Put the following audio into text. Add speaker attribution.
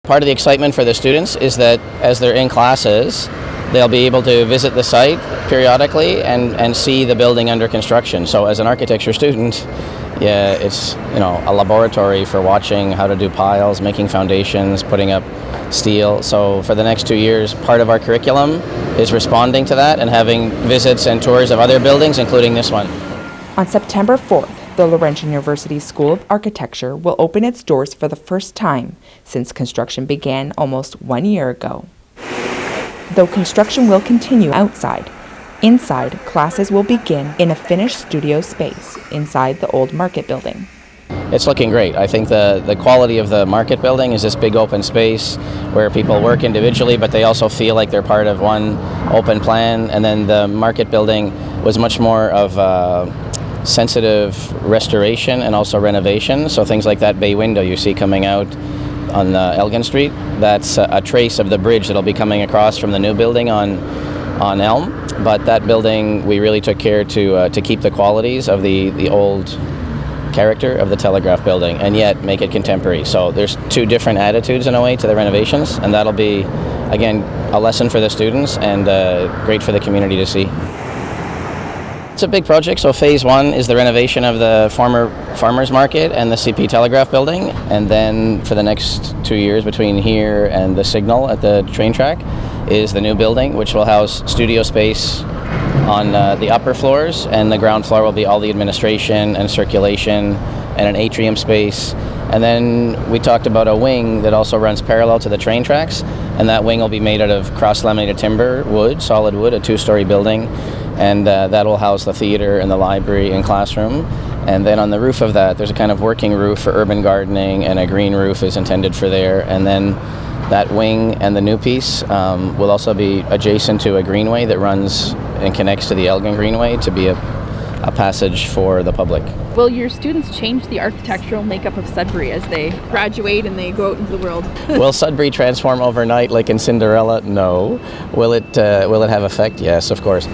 Speaker 1: Part of the excitement for the students is that as they're in classes, they'll be able to visit the site periodically and see the building under construction. So as an architecture student, yeah, it's a laboratory for watching how to do piles, making foundations, putting up steel. So for the next 2 years, part of our curriculum is responding to that and having visits and tours of other buildings, including this one.
Speaker 2: On September 4th, the Laurentian University School of Architecture will open its doors for the first time since construction began almost 1 year ago. Though construction will continue outside, inside, classes will begin in a finished studio space inside the old market building.
Speaker 1: It's looking great. I think the quality of the market building is this big open space where people work individually, but they also feel like they're part of one open plan. And then the market building was much more of sensitive restoration and also renovation. So things like that bay window you see coming out on Elgin Street, that's a trace of the bridge that'll be coming across from the new building on Elm. But that building, we really took care to keep the qualities of the old character of the telegraph building and yet make it contemporary. So there's two different attitudes in a way to the renovations, and that'll be, again, a lesson for the students and great for the community to see. It's a big project, so phase one is the renovation of the former farmers market and the CP telegraph building, and then for the next 2 years between here and the signal at the train track is the new building, which will house studio space on the upper floors, and the ground floor will be all the administration and circulation and an atrium space. And then we talked about a wing that also runs parallel to the train tracks, and that wing will be made out of cross-laminated timber, wood, solid wood, a 2-story building, and that will house the theater and the library and classroom. And then on the roof of that, there's a kind of working roof for urban gardening, and a green roof is intended for there. And then that wing and the new piece will also be adjacent to a greenway that runs and connects to the Elgin Greenway to be a passage for the public.
Speaker 3: Will your students change the architectural makeup of Sudbury as they graduate and they go out into the world?
Speaker 1: Will Sudbury transform overnight like in Cinderella? No. Will it have effect? Yes, of course.